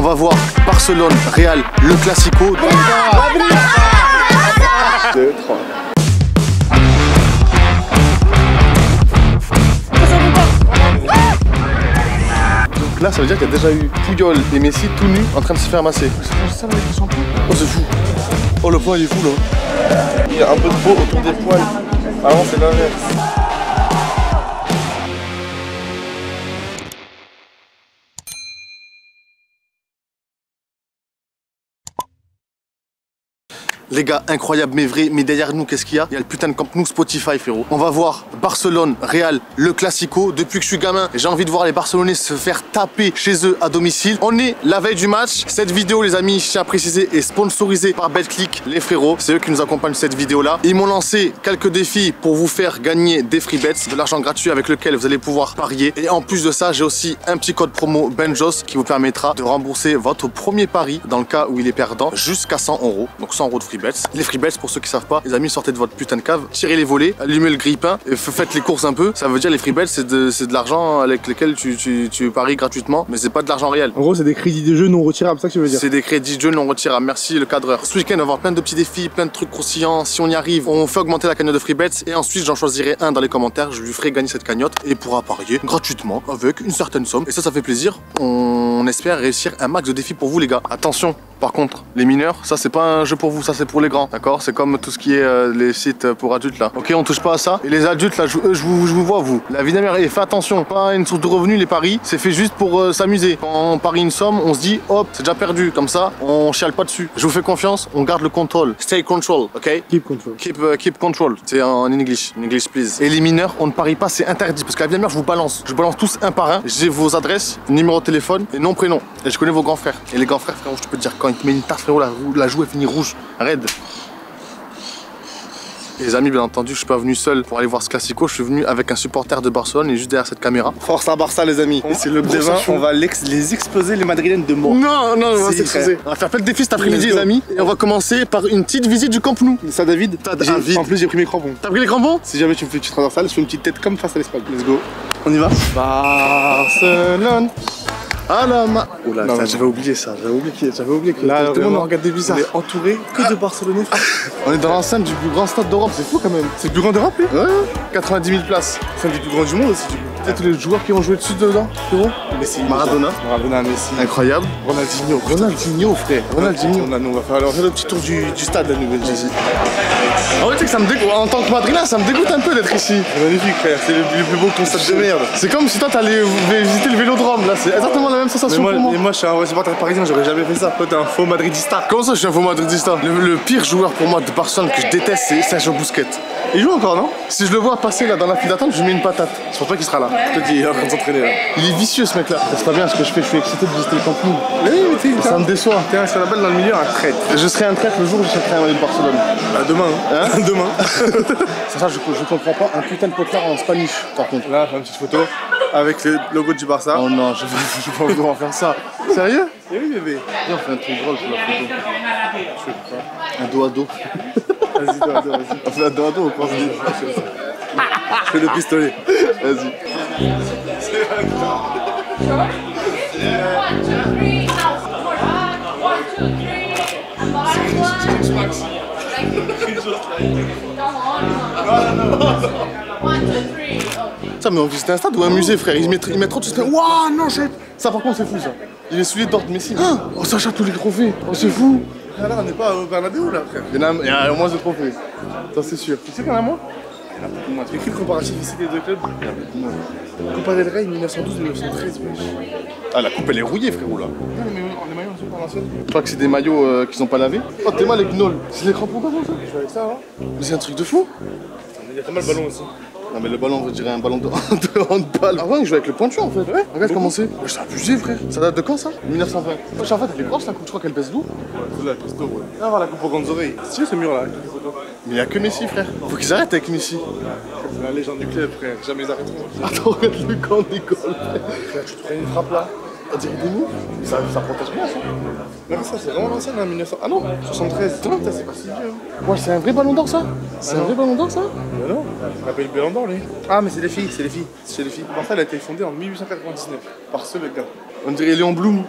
On va voir Barcelone, Real, le Classico. 2, 3. Donc là, ça veut dire qu'il y a déjà eu Puyol et Messi tout nus en train de se faire masser. C'est ça avec le shampoing. Oh, c'est fou. Oh, le point il est fou là. Il y a un peu de peau autour des poils. Avant, c'est l'inverse. Les gars, incroyable mais vrai, mais derrière nous, qu'est-ce qu'il y a? Il y a le putain de Camp Nou Spotify, frérot. On va voir Barcelone, Real, le Classico. Depuis que je suis gamin, j'ai envie de voir les Barcelonais se faire taper chez eux à domicile. On est la veille du match. Cette vidéo, les amis, je tiens à préciser, est sponsorisée par Betclic, les frérots. C'est eux qui nous accompagnent cette vidéo-là. Ils m'ont lancé quelques défis pour vous faire gagner des free bets, de l'argent gratuit avec lequel vous allez pouvoir parier. Et en plus de ça, j'ai aussi un petit code promo Benjos qui vous permettra de rembourser votre premier pari dans le cas où il est perdant jusqu'à 100 €. Donc 100 € de free bets. Les free bets, pour ceux qui savent pas, les amis, sortez de votre putain de cave, tirez les volets, allumez le grille-pain et faites les courses un peu. Ça veut dire les free bets, c'est de l'argent avec lequel tu paries gratuitement, mais c'est pas de l'argent réel. En gros, c'est des crédits de jeu non retirables, c'est ça que tu veux dire? C'est des crédits de jeu non retirables. Merci le cadreur. Ce week-end, on va avoir plein de petits défis, plein de trucs croustillants. Si on y arrive, on fait augmenter la cagnotte de free bets et ensuite j'en choisirai un dans les commentaires. Je lui ferai gagner cette cagnotte et il pourra parier gratuitement avec une certaine somme. Et ça fait plaisir. On espère réussir un max de défis pour vous, les gars. Attention. Par contre, les mineurs, ça c'est pas un jeu pour vous, ça c'est pour les grands, d'accord? C'est comme tout ce qui est les sites pour adultes là. Ok, on touche pas à ça. Et les adultes là, je vous vois vous. La vie d'amère, et fais attention, pas une source de revenus les paris, c'est fait juste pour s'amuser. Quand on parie une somme, on se dit hop, c'est déjà perdu, comme ça, on chiale pas dessus. Je vous fais confiance, on garde le contrôle. Stay control, ok? Keep control. Keep control, c'est en English, please. Et les mineurs, on ne parie pas, c'est interdit, parce qu'à la vie d'amère, je vous balance tous un par un. J'ai vos adresses, numéro de téléphone et nom, prénom. Et je connais vos grands frères. Et les grands frères, frérot, je peux te dire, quand ils te mettent une tarte, frérot, la joue est finie rouge, raide. Et les amis, bien entendu, je suis pas venu seul pour aller voir ce Classico, je suis venu avec un supporter de Barcelone et juste derrière cette caméra. Force à Barça, les amis. Et c'est le devin, on va les exploser les madrilènes de mort. Non, on va s'exposer. On va faire plein de défis cet après-midi, les amis. Et on va commencer par une petite visite du Camp Nou. Ça, David, en plus, j'ai pris mes crampons. T'as pris les crampons? Si jamais tu transversales, je fais une petite tête comme face à l'Espagne. Let's go. On y va? Barcelone. Ah là, oh là, j'avais oublié ça, j'avais oublié que là, tout le monde nous regarde des bizarres. On est entouré que de Barcelonais. On est dans l'enceinte du plus grand stade d'Europe, c'est fou quand même. C'est le plus grand d'Europe, lui? Ouais, 90 000 places. C'est le plus grand du monde aussi, du coup. Peut-être tous les joueurs qui ont joué dessus dedans, frérot. Messi, Maradona, Messi. Incroyable. Ronaldinho, frère. On va faire alors le petit tour du stade, la nouvelle Jésus. En vrai, tu sais que ça me dégoûte, en tant que madrilène, ça me dégoûte un peu d'être ici. C'est magnifique, frère, c'est le plus beau ton stade de merde. C'est comme si toi t'allais visiter le Vélodrome, là, c'est exactement la même sensation pour moi. Mais moi, je suis un supporter parisien, j'aurais jamais fait ça. Toi, t'es un faux madridista. Comment ça, je suis un faux madridista? Le pire joueur pour moi de Barcelone que je déteste, c'est Sergio Busquets. Il joue encore, non? Si je le vois passer là dans la file d'attente, je lui mets une patate. Je pense pas qu'il sera là. Je te dis, il est en train de s'entraîner là. Il est vicieux ce mec là. C'est pas bien ce que je fais, je suis excité de visiter le Camp Nou. Oui, mais ça me déçoit. T'es un sur la balle dans le milieu, un traître. Je serai un traître le jour où je serai un maillot de Barcelone. Bah demain, hein. Demain. Ça, je comprends pas. Un putain de potlard en Spanish, par contre. Là, une petite photo avec le logo du Barça. Oh non, je vais pas vouloir faire ça. Sérieux? Eh oui, bébé. Viens, on fait un truc drôle pour la photo. Je fais quoi? Un dos à dos. Vas-y, dos à dos, vas-y. On fait un dos à dos ou quoi? Je fais le pistolet. Vas-y. Ça, mais on visite un stade ou un musée, frère? Ils mettent trop de choses. Waouh, non, ça par contre, c'est fou ça. Il est souillé d'ordre Messi. Oh, ça achète tous les trophées. Oh, c'est fou. Là, on n'est pas au Bernabéu là, frère. Il y a au moins de trophées. Ça, c'est sûr. Tu sais qu'il y en a moins? Il y en a beaucoup moins. Tu écris le comparatif ici des deux clubs? Il y en a beaucoup moins. Copa del Rey 1912-1913, wesh. Ah, la coupe elle est rouillée, frérot là. Les maillots sont pas anciens. Je crois que c'est des maillots qu'ils ont pas lavés. Oh, t'es mal avec Gnol. C'est les crampons d'avant ça? Je joue avec ça, hein. Mais c'est un truc de fou. Il y a tellement de ballons aussi. Non, mais le ballon, on dirait un ballon de handball. Ah ouais, il joue avec le pointu en fait. Ouais, regarde comment c'est. C'est abusé, frère. Ça date de quand ça? 1920. Wesh, en fait, elle est grosse la coupe. Je crois qu'elle pèse d'où? Ouais, celle-là, elle pèse d'eau, ouais. Viens voir la coupe aux grandes oreilles. C'est ce mur là, avec les photos. Mais il y a que Messi, frère. Faut qu'ils arrêtent avec Messi. C'est la légende du club, frère. Jamais ils arrêteront. Attends, regarde le camp d'école. Frère, tu te prends une frappe là. On dirait des mous. Ça protège rien, ça. Non, mais ça, c'est vraiment l'ancien, hein, 1900. Ah non, 73. Putain, c'est pas si vieux. Hein. Ouais, c'est un vrai ballon d'or, ça? C'est un vrai ballon d'or, ça? Bah non, il rappelle le ballon d'or, lui. Ah, mais c'est les filles, c'est les filles. C'est les filles. Barça, elle a été fondée en 1899 par ce le gars. On dirait Léon Blum.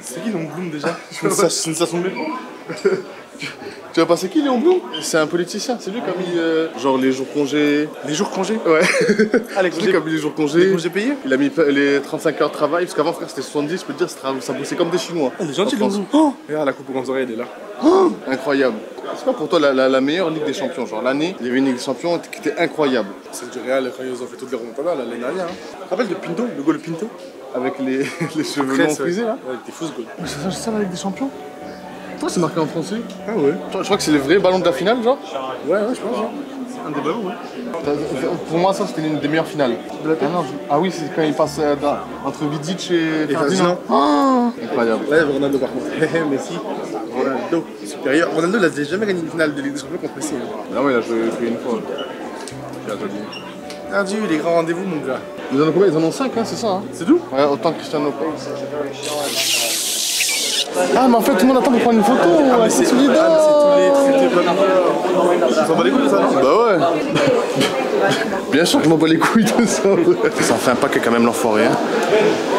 C'est qui Léon Blum déjà? C'est une station de métro. Tu vas passer qui Léon Blum? C'est un politicien, c'est lui qui a mis genre les jours congés. Les jours congés? Ouais. Ah, les C'est lui qui a mis les jours congés. Les congés payés? Il a mis les 35 heures de travail, parce qu'avant frère c'était 70, je peux te dire, ça bossait comme des Chinois. Il est gentil En Léon France. Blum. Oh regarde la coupe aux grandes oreilles, elle est là. Oh, incroyable. C'est quoi pour toi la meilleure Ligue des Champions? Genre l'année, il y avait une Ligue des Champions qui était incroyable. Celle du Real, quand ils ont fait toutes les remontadas l'année dernière. Hein. Tu te rappelles de Pinto, le goal Pinto? Avec les cheveux longs frisés là. Ouais, il était fou ce goal. C'est ça la Ligue des Champions? Toi c'est marqué en français? Ah ouais? Je crois que c'est le vrai ballon de la finale genre? Ouais, je pense. Hein. C'est un des ballons, ouais. Pour moi ça c'était l'une des meilleures finales. Ah oui, c'est quand il passe entre Vidic et Ferdinand. Oh, incroyable. Là, il y avait Ronaldo par contre. Messi, Ronaldo, supérieur. Ronaldo, il n'a jamais gagné une finale de Ligue des Champions contre Messi. Hein. Ah ouais, il a joué une fois. Perdu, les grands rendez-vous, mon gars. Ils en ont combien? Ils en ont 5, hein, c'est ça? Hein? C'est tout? Ouais, autant que Cristiano. Ah, mais en fait, tout le monde attend pour prendre une photo. Ah, mais c'est tous les trucs de... Ils s'en bat les couilles de ça, non? Bah ouais. Bien sûr que je m'en bats les couilles de ça. Ça en fait un paquet quand même l'enfoiré. Hein.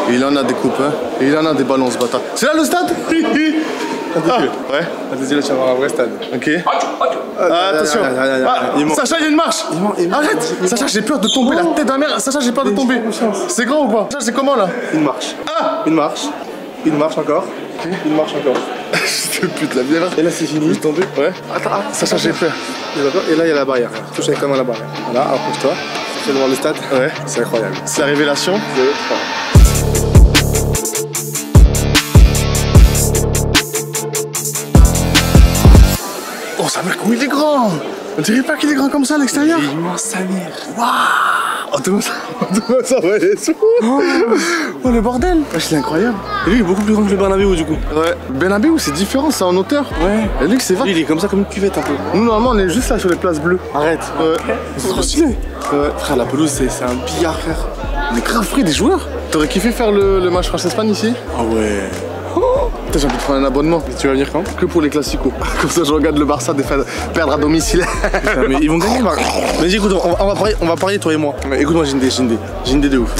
Et il en a des coupes, hein. Et il en a des ballons ce bâtard. C'est là le stade? Ah, ouais. Vas-y, là, tu vas voir un vrai stade. Ok. Ah, attention. Sacha, il y a une marche. Arrête. Sacha, j'ai peur de tomber. La tête de la mère. Sacha, j'ai peur de tomber. C'est grand ou pas? Sacha, c'est comment là? Une marche. Ah. Une marche. Une marche encore. Une marche encore. Je pute la vie. Et là, c'est fini. Tombé. Ouais. Attends, Sacha, j'ai peur. Et là, il y a la barrière. Touche avec la main à la barrière. Voilà, approche-toi. Tu vas voir le stade. Ouais. C'est incroyable. C'est la révélation. 2, 3. Oh, Samir, comment il est grand! On dirait pas qu'il est grand comme ça à l'extérieur. Il est immense, Samir. Waouh! Oh, demande ça, ouais, les sous. Oh, le bordel! Wesh, il est incroyable. Et lui, il est beaucoup plus grand que le Bernabéu, du coup. Ouais. Bernabéu, c'est différent, c'est en hauteur. Ouais. Et lui, c'est vague. Lui, il est comme ça, comme une cuvette un peu. Nous, normalement, on est juste là sur les places bleues. Arrête. Ouais. C'est trop stylé. Ouais. Frère, la pelouse, c'est un billard, frère. On est grave frais des joueurs. T'aurais kiffé faire le match France-Espagne ici? Ah ouais. Putain, j'ai envie de prendre un abonnement. Et tu vas venir quand? Que pour les classicos. Comme ça, je regarde le Barça perdre à domicile. Putain, mais ils vont gagner, Marc. Vas-y, écoute, on va parier, toi et moi. Mais écoute-moi, j'ai une idée de ouf.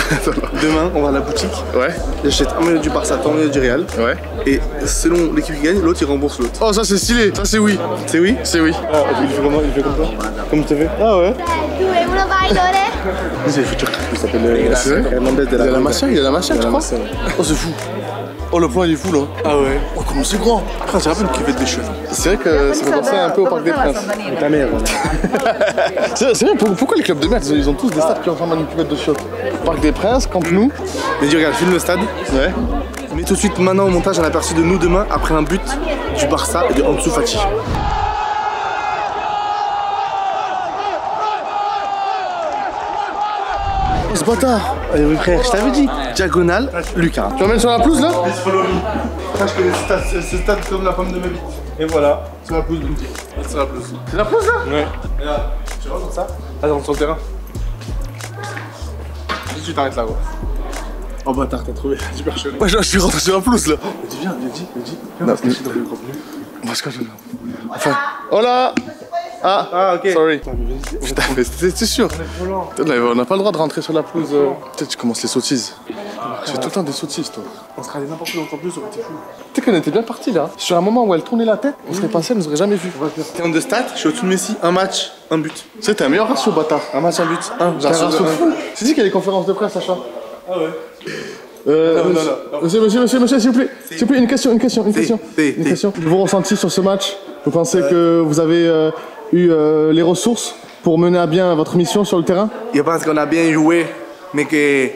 Demain, on va à la boutique. Ouais. J'achète un maillot du Barça, un maillot du Real. Ouais. Et selon l'équipe qui gagne, l'autre il rembourse l'autre. Oh, ça c'est stylé. Ça c'est oui. C'est oui? C'est oui. Ah, il fait comment? Il fait comme toi? Comme tu fais? Ah ouais. 2, 1, vai, Lore. C'est le futur. Il s'appelle Hernandez de la Il a la Masia, tu crois? Oh, c'est fou. Oh, le plan il est fou là. Ah ouais. Oh, comment c'est grand. Frère, j'ai rappelé une cuvette de cheveux. C'est vrai que ça fait penser un peu au Parc des Princes. Ta mère. C'est vrai, pourquoi les clubs de merde, ils ont tous des stades qui ressemblent à une cuvette de chiottes? Parc des Princes, Camp Nou. Mais dis, regarde, filme le stade. Ouais. Mets tout de suite maintenant au montage un aperçu de nous demain après un but du Barça et de Ansu Fati. Oh, ce bâtard. Oui frère, je t'avais dit. Diagonale, Lucas. Tu m'emmènes sur la pelouse là? Je connais ce stade comme la pomme de ma bite. Et voilà, c'est la pelouse. C'est la pelouse. C'est la pelouse là? Ouais. Regarde, tu vois comme ça? Là, on rentre sur le terrain. Juste tu t'arrêtes là, gros. Oh bâtard, t'as trouvé, super chelou. Ouais, je suis rentré sur la pelouse là. Dis, viens, dis. Non, Viens, on se cache dans le contenu. On va se cacher là. Enfin. Oh là! Ah, ok. Sorry. Vas-y, Putain, mais c'est sûr. trop lent. On n'a pas le droit de rentrer sur la pelouse. Peut-être tu commences les sottises. Tu fais tout le temps des sottises, toi. On serait allé n'importe où dans le plus, ça aurait été fou. Tu sais qu'on était bien parti là. Sur un moment où elle tournait la tête, on serait passé, elle nous aurait jamais vu. T'es en de stats, je suis au-dessus de Messi, un match, un but. Tu sais, t'es un meilleur ratio, bâtard. Un match, un but, un. J'ai un ratio de fou. C'est dit qu'il y a des conférences de presse, Sacha. Ah ouais. Monsieur, s'il vous plaît. S'il vous plaît, une question. Vos ressentis sur ce match? Vous pensez que vous avez eu les ressources pour mener à bien votre mission sur le terrain? Je pense qu'on a bien joué, mais que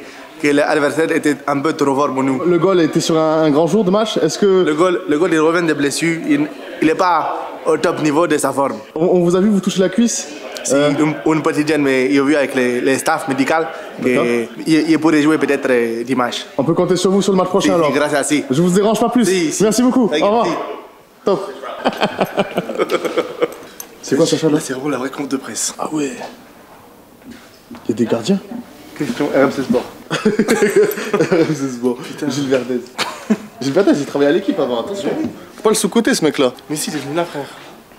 l'adversaire était un peu trop fort pour nous. Le goal était sur un grand jour de match. Est-ce que Le goal, il revient des blessures. Il n'est pas au top niveau de sa forme. on vous a vu vous toucher la cuisse? Si, une petite gêne, mais il a vu avec les staff médicaux qu'il pourrait jouer peut-être dimanche. On peut compter sur vous sur le match prochain Si, alors. grâce à ça. Je vous dérange pas plus. Si. Merci beaucoup. Au T'inquiète, revoir. si. Top. C'est quoi Sacha là? Là, c'est vraiment la vraie conf de presse. Ah ouais. Il y a des gardiens. Question RMC Sport. C'est bon. Gilles Verdez. Gilles Verdez, il travaillait à l'équipe avant, attention. Faut pas le sous-côté ce mec là. Mais si, il est venu là, frère.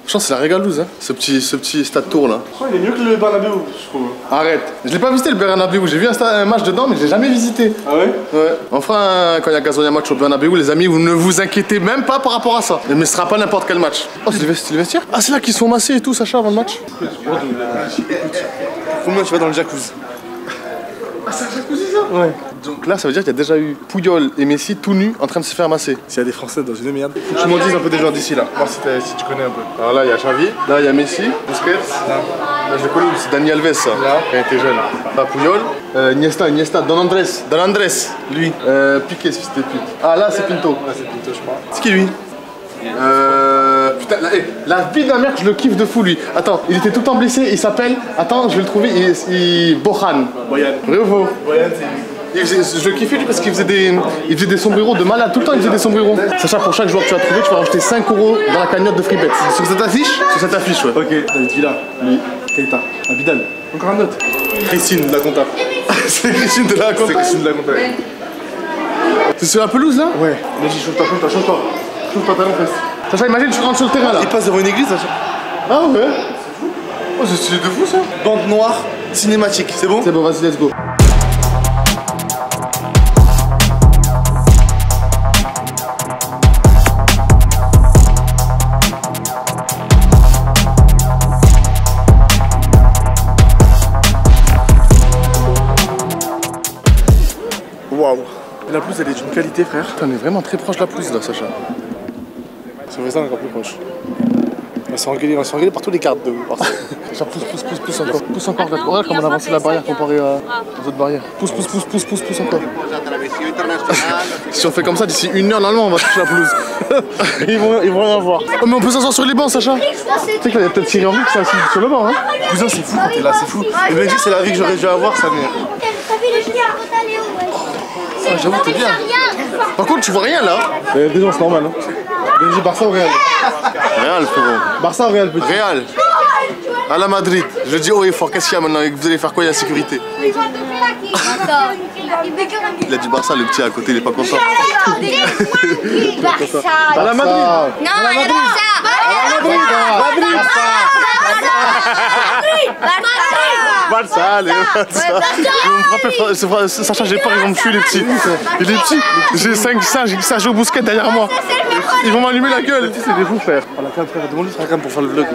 Franchement, c'est la régalouse, hein. Ce petit stade tour là. Il est mieux que le Bernabéu, je trouve. Arrête. Je l'ai pas visité le Bernabéu. J'ai vu un match dedans, mais je l'ai jamais visité. Ah ouais? Ouais. Enfin, quand il y a Gazonia match au Bernabéu, les amis, vous ne vous inquiétez même pas par rapport à ça. Mais ce sera pas n'importe quel match. Oh, c'est le vestiaire? Ah, c'est là qu'ils sont massés et tout, Sacha, avant le match? Combien tu vas dans le jacuzzi? Ah, c'est un jacuzzi ça? Ouais. Donc là, ça veut dire qu'il y a déjà eu Puyol et Messi tout nus en train de se faire masser. S'il y a des Français dans une merde, faut que tu m'en dises un peu des joueurs d'ici là. Voir si tu connais un peu. Alors là, il y a Xavi, là, il y a Messi, Busquets. Là, je le connais, c'est Dani Alves, ça, quand il était jeune. Là, Puyol, Iniesta, Don Andrés, lui. Piqué, si c'était pute. Ah, là, c'est Pinto. Ah, c'est Pinto, je crois. C'est qui lui? Putain, la vie de la mère, je le kiffe de fou lui. Attends, il était tout le temps blessé, il s'appelle. Attends, je vais le trouver, Bohan. Boyan. Vrai ou faux? Boyan, c'est lui. Je le kiffais lui parce qu'il faisait des sombreros de malade. Tout le temps, il faisait des sombreros. Sacha, pour chaque joueur que tu vas trouver, tu vas rajouter 5 € dans la cagnotte de FreeBet. Sur cette affiche? Sur cette affiche, ouais. Ok. David Villa, lui. Keita, Abidal. Encore un autre. Christine de la Conta. C'est Christine de la Conta. C'est Christine de la Conta. C'est sur la pelouse là? Ouais. Vas-y, chauffe-toi. Chauffe-toi, talon fesse. Sacha, imagine, tu rentres sur le terrain là. Il passe devant une église, Sacha. Ah ouais? Oh, c'est stylé de fou ça. Bande noire, cinématique, c'est bon? C'est bon, vas-y, let's go. Waouh. Et la pelouse, elle est d'une qualité, frère. Putain, on est vraiment très proche de la pelouse là, Sacha. C'est vrai, ça, on est encore plus proche. On va se faire engueuler par tous les cartes de Barça. Sacha, pousse encore. Pousse encore, regarde comme on a avancé la barrière comparé aux autres barrières. Pousse encore. Si on fait comme ça, d'ici 1 heure, normalement, on va toucher la pelouse. Ils vont rien voir. Oh, mais on peut s'asseoir sur les bancs, Sacha. Tu sais qu'il y a peut-être Thierry Henry qui s'est assis sur le banc, hein. Cousin, c'est fou quand t'es là, c'est fou. Le mec dit, c'est la vie que j'aurais dû avoir, sa mère. T'as vu le chien quand t'allais où? Ah, j'avoue, t'es bien. Par contre, tu vois rien là. Déjà, c'est normal. Hein. J'ai Barça ou Real? Real, frérot. Barça ou Real, petit? Real. À la Madrid. Je le dis haut et fort. Qu'est-ce qu'il y a maintenant? Vous allez faire quoi? Il y a la sécurité. Il a dit Barça, le petit à côté, il est pas content. Barça. À la Madrid. Non, à la Barça, allez, Barça. Ils vont me frapper. Sacha, j'ai peur, ils vont me tuer les petits. Il est petit. J'ai 5 Sergio Busquets derrière moi. Ils vont m'allumer la gueule. C'est des fous, frère. On a qu'un frère, demande-lui sa cam pour faire le vlog.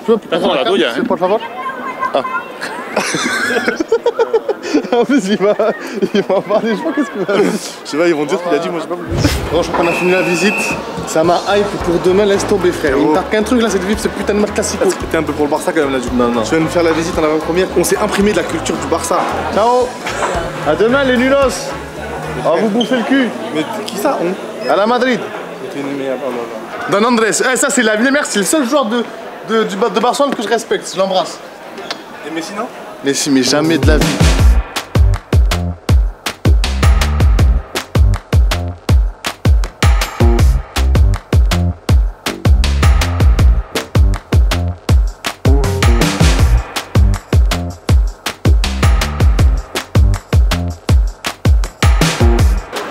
Je peux prendre la douille, hein. Por favor. Ah. En plus, il va en parler, je sais pas qu'est-ce qu'il va dire. Je sais pas, ils vont dire qu'il a dit, moi j'ai pas voulu. Bon, je crois qu'on a fini la visite. Ça m'a hype pour demain, laisse tomber, frère. Il me tarde qu'un truc là, c'est de vivre ce putain de match classico. T'es un peu pour le Barça quand même là, du coup. Non. Je viens de faire la visite en avant-première. On s'est imprimé de la culture du Barça. Ciao. À demain, les nulos. On va vous bouffer le cul. Mais qui ça? À la Madrid. T'es une meilleure. Don Andrés. Eh, ça, c'est la mère, c'est le seul joueur de Barcelone que je respecte. Je l'embrasse. Et Messi, non? Messi, mais jamais de la vie.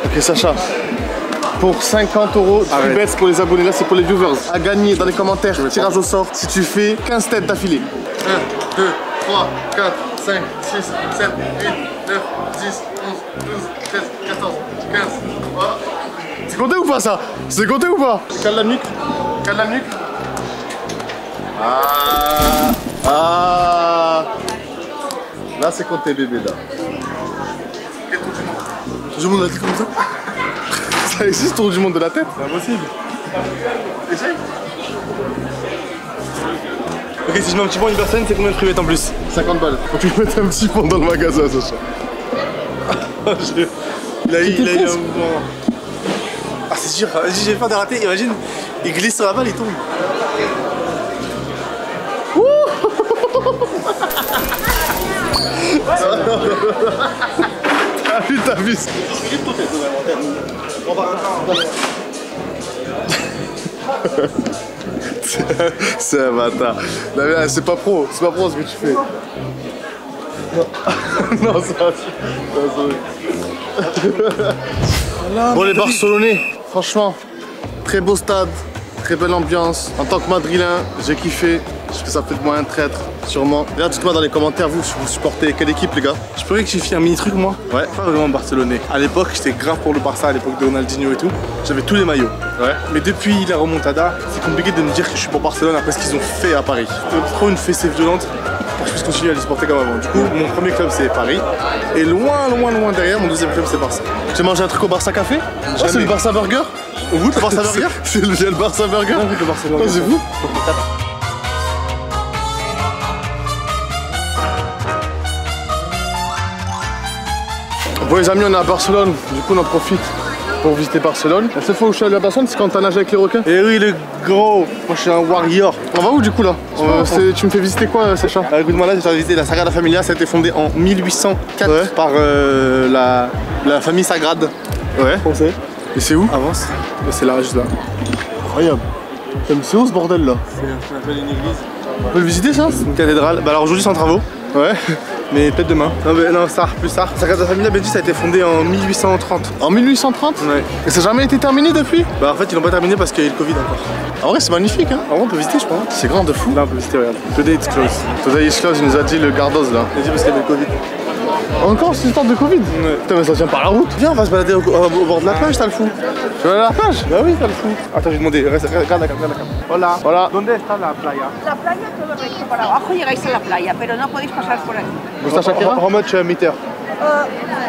Ok, Sacha. Pour 50 €, FreeBet pour les abonnés, là c'est pour les viewers. À gagner dans les commentaires, tirage au sort si tu fais 15 têtes d'affilée. 1, 2, 3, 4, 5, 6, 7, 8, 9, 10, 11, 12, 13, 14, 15. Voilà. C'est compté ou pas ça? C'est compté ou pas? Cale la nuque. Cale la nuque. Ah. Là c'est compté bébé là. Tout le monde a dit comme ça? Ça existe, tour du monde de la tête? C'est impossible. Essaye. Ok, si je mets un petit point universel, c'est combien de FreeBet en plus? 50 balles. Faut que tu mettes un petit pont dans le magasin, Sacha. Il a eu un mouvement. Ah, c'est dur. Vas-y, j'ai peur de rater. Imagine, il glisse sur la balle, il tombe. T'as vu ça? C'est un bâtard. C'est pas pro ce que tu fais. Non, ça. Bon, les Barcelonais, franchement, très beau stade, très belle ambiance. En tant que madrilène, j'ai kiffé. Je sais que ça fait de moi un traître, sûrement. D'ailleurs, dites-moi dans les commentaires, vous supportez quelle équipe, les gars? Je peux rectifier un mini truc, moi. Ouais. Pas vraiment barcelonais. À l'époque, j'étais grave pour le Barça, à l'époque de Ronaldinho et tout. J'avais tous les maillots. Ouais. Mais depuis la remontada, c'est compliqué de me dire que je suis pour Barcelone après ce qu'ils ont fait à Paris. C'est trop une fessée violente pour que je puisse continuer à les supporter comme avant. Du coup, mon premier club, c'est Paris. Et loin derrière, mon deuxième club, c'est Barça. J'ai mangé un truc au Barça Café? Oh, c'est le Barça Burger? Vous, le Barça Burger? C'est le Barça Burger? Non, le Barça Burger. Oh, c'est vous? Bon les amis, on est à Barcelone, du coup on en profite pour visiter Barcelone. La seule fois où je suis allé à Barcelone, c'est quand t'as nagé avec les requins. Eh oui, le gros. Moi, je suis un warrior. On va où du coup là? Tu me fais visiter quoi, Sacha? Écoute-moi là, j'ai visité la Sagrada Familia. Ça a été fondé en 1804 Ouais. par la famille Sagrade. Ouais. Français. Et c'est où? Avance. C'est là, juste là. Incroyable. C'est où ce bordel là? On appelle une église. On peut le visiter ça? Une cathédrale. Bah alors aujourd'hui, c'est en travaux. Ouais. Mais peut-être demain. Non, mais non, ça, plus tard. Sagrada Familia, Benji, ça a été fondé en 1830. En 1830? Ouais. Et ça n'a jamais été terminé depuis? Bah en fait, ils l'ont pas terminé parce qu'il y a eu le Covid encore. En vrai c'est magnifique hein. En vrai, on peut visiter, je crois. C'est grand de fou. Là, on peut visiter, regarde. Today it's closed. Today is closed, il nous a dit le gardos là. Il a dit parce qu'il y avait le Covid. Encore cette histoire de Covid? Ouais. Putain mais ça tient par la route. Viens, on va se balader au bord de la plage, t'as le fou. Tu vas aller à la plage? Bah oui, t'as le fou. Attends, je vais demander. Regarde la cam. Hola. Voilà. ¿Dónde está la playa? La playa todo recto para abajo llegáis a la playa, pero no podéis pasar por aquí. Gusta Shakira? How much meter?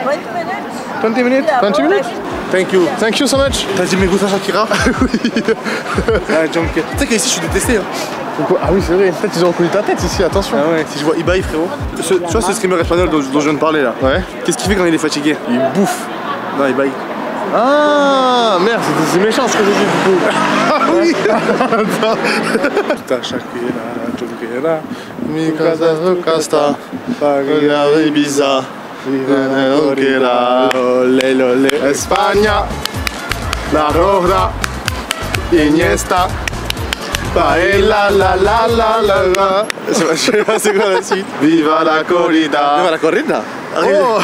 20 minutes. 20 minutes? Yeah, 20 minutes? Thank you. Thank you so much. T'as dit mais Gusta Shakira? Oui. Ah, junkie. Tu sais qu'ici je suis détesté. Hein. Pourquoi? Ah oui c'est vrai, peut-être ils ont reconnu ta tête ici, attention. Ah ouais, si je vois Ibai frérot. Tu vois ce streamer espagnol dont je viens de parler là? Ouais. Qu'est-ce qu'il fait quand il est fatigué? Il bouffe. Non, Ibai. Ah merde, c'est méchant ce que j'ai dit du coup. Ah oui. Gusta Shakira, Junquera. Mi casa rocasta, Paria, Ibiza, Olé, olé. España, la roja, Iniesta, baila la la la la la. Je sais pas c'est quoi la suite. Viva la corrida. Viva la corrida. Oh,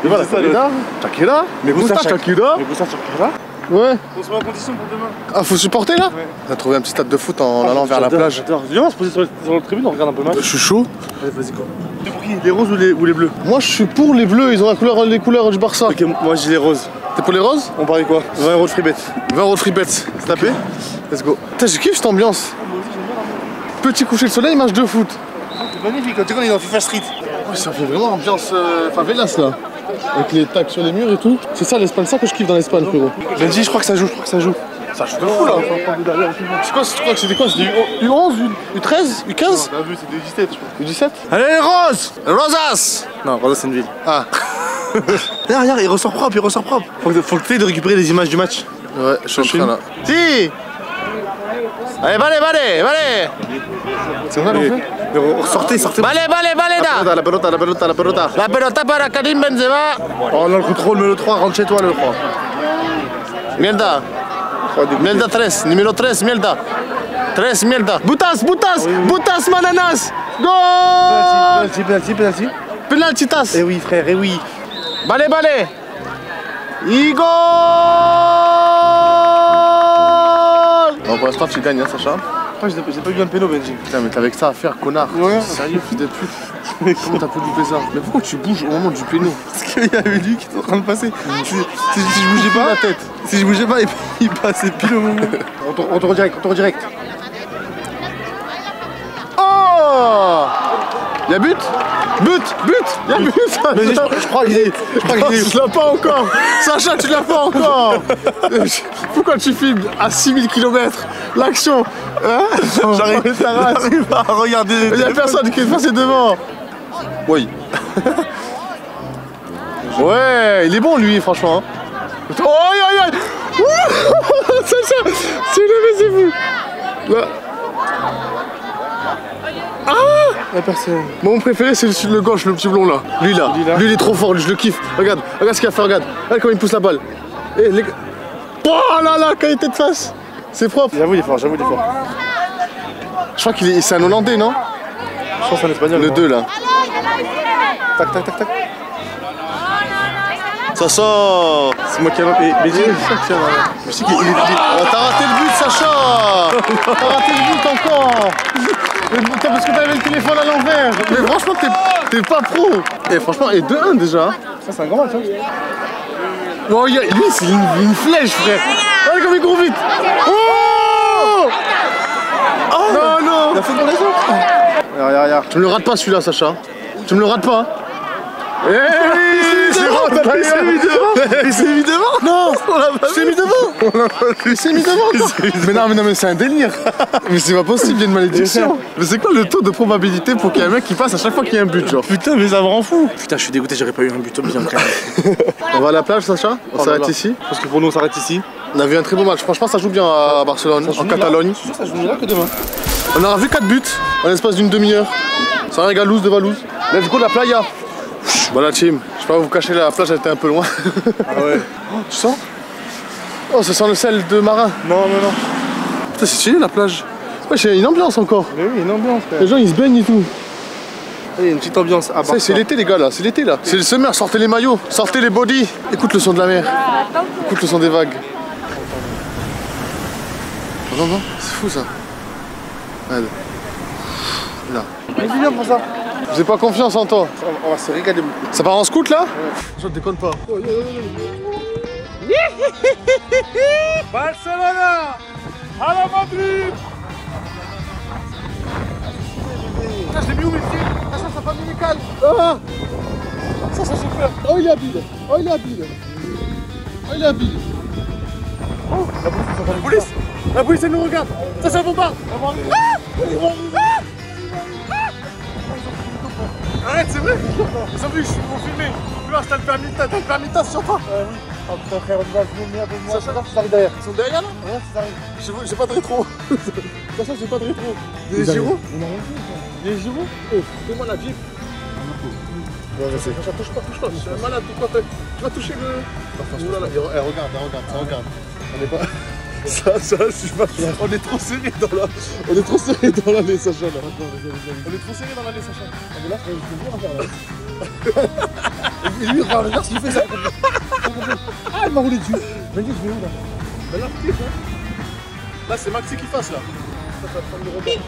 Viva la C'est ça, corrida. Shakira, mais Gusta Shakira. Mais Gusta Shakira. Ouais. On se met en condition pour demain. Ah faut supporter là? Ouais. On a trouvé un petit stade de foot en allant vers la plage. Viens, on va se poser sur le tribune, on regarde un peu le match. Je suis chaud. Allez, vas-y, go. T'es pour qui? Les roses ou les bleus? Moi je suis pour les bleus, ils ont les couleurs du Barça. Ok, moi j'ai les roses. T'es pour les roses? On parlait quoi? 20 € de free bet. 20 € de free bet. C'est tapé? Let's go. Putain, je kiffe cette ambiance. Petit coucher de soleil, match de foot. C'est magnifique, quand tu connais, on est dans FIFA Street. Ouais, ça fait vraiment ambiance favelas là. Avec les tags sur les murs et tout. C'est ça l'Espagne, ça que je kiffe dans l'Espagne, frérot. Benji, je crois que ça joue, Ça joue de fou là. C'est quoi, tu crois que c'était quoi? C'était U11, U13, U15? T'as vu, c'est du 17, je crois. U17? Allez, les roses! Rosas! Non, Rosas, c'est une ville. Ah. Regarde, il ressort propre, Faut que tu aies de récupérer les images du match. Ouais, je suis en train là. Si! Allez, allez! C'est vrai, l'on fait? Sortez. Vale, da! La pelota. La pelota para Karim Benzema! Oh, on a le contrôle, mais le 3, rentre chez toi, le 3. Mierda! Mierda 13, numéro 13, mierda! 13, mierda! Butas, mananas! Goal! Penalty. Penaltitas! Eh oui, frère, eh oui. Vale! Et goal! Bon, pour l'instant, tu gagnes, hein, Sacha? J'ai pas vu un péno, Benji. Putain, mais t'avais que ça à faire, connard! Ouais. Sérieux, fils de pute! Comment t'as pu louper ça? Mais pourquoi tu bouges au moment du péno? Parce qu'il y avait lui qui était en train de passer. Si je bougeais pas, la tête. Si je bougeais pas, il passait pile au moment. On te redirect. Oh! Y'a but! Y'a but! Mais je crois qu'il est. Tu l'as pas encore! Sacha, tu l'as pas encore! Pourquoi tu filmes à 6000 km l'action? Hein? J'arrive à regarder. Y'a personne qui est passé devant! Oui. Ouais, il est bon lui, franchement. Oh, aïe! Sacha! C'est levé, c'est fou! Là. Ah! La personne. Mon préféré c'est le gauche, le petit blond là. Lui là. Lui il est trop fort, lui, je le kiffe. Regarde ce qu'il a fait, regarde. Regarde comment il pousse la balle. Et les... Oh là là, qualité de face. C'est propre. J'avoue il est fort. Je crois qu'il est... c'est un Hollandais, non? Je pense que c'est un espagnol. Le 2 là. Tac. Ça sort. C'est moi qui ai. Mais dis. Je sais qu'il est... Oh, t'as raté le but, Sacha. T'as raté le but encore. Mais putain, parce que t'avais le téléphone à l'envers. Mais franchement, t'es pas pro. Et franchement, et 2-1 déjà. Ça, c'est un grand match. Hein. Oh, lui, c'est une flèche, frère. Regarde comme il court vite. Oh, oh non, non. Il a fait pour les autres. Regarde. Tu me le rates pas celui-là, Sacha. Tu me le rates pas. Eh oui, c'est bon, t'as Il s'est mis devant. Il s'est mis devant. Non, il s'est mis devant. Il s'est mis devant. Mais non, mais c'est un délire. Mais c'est pas possible, il y a une malédiction. Mais c'est quoi le taux de probabilité pour qu'il y ait un mec qui passe à chaque fois qu'il y a un but, genre? Putain, mais ça me rend fou. Putain, je suis dégoûté, j'aurais pas eu un but au bien quand même. On va à la plage, Sacha? On s'arrête ici? Parce que pour nous, on s'arrête ici. On a vu un très beau match. Franchement, ça joue bien à Barcelone, en Catalogne. Je suis sûr que ça joue mieux là que demain. On aura vu 4 buts en l'espace d'une demi-heure. Ça régalouse de Valouz. Let's go la playa. Bon la team, je vais pas vous cacher, la plage elle était un peu loin. Ah ouais. Oh, tu sens? Oh, ça sent le sel de marin. Non. Putain, c'est stylé la plage. Ouais, il y a une ambiance encore. Mais oui, une ambiance, frère. Les gens ils se baignent et tout. Il y a une petite ambiance à Barcelone. C'est l'été les gars là, c'est l'été là. C'est le summer, sortez les maillots, sortez les bodys. Écoute le son de la mer. Écoute le son des vagues. Non, c'est fou ça. Regarde. Là. Mais dis bien pour ça. J'ai pas confiance en toi. On va se régaler beaucoup. Ça part en scout là? Je te déconne pas. Barcelona à la Madrid. Putain, je l'ai mis où mes pieds? Ça c'est pas médical. Ah ça c'est super. Oh il est habile. Oh il est habile. Oh il est habile. Oh la police elle nous regarde. Ça bombarde. Arrête, c'est vrai. Ils ont vu, ils vont filmer. Là, t'as le permis de tasse sur toi. Oui. Oh putain frère, on va venir avec moi. Ça arrive derrière. Ils sont derrière là? Ouais, ça arrive. J'ai pas de rétro. Sacha, j'ai pas de rétro. Des gyros? On a rien vu. Des gyros? Oh, fais-moi la Jeep. Ouais, vas-y. Sacha, touche pas. Je suis un malade. Pourquoi tu vas toucher le. Eh, regarde. On est pas. Ça, je suis pas. On est trop serré dans l'allée, Sacha là. On est trop serré dans l'allée, Sacha. Mais là, je peux rien faire là. Et lui, regarde ce qu'il fait ça. Ah, il m'a roulé dessus. Mais je vais où là? Ben là, là, c'est Maxi qui fasse là. Ça va prendre le rebond.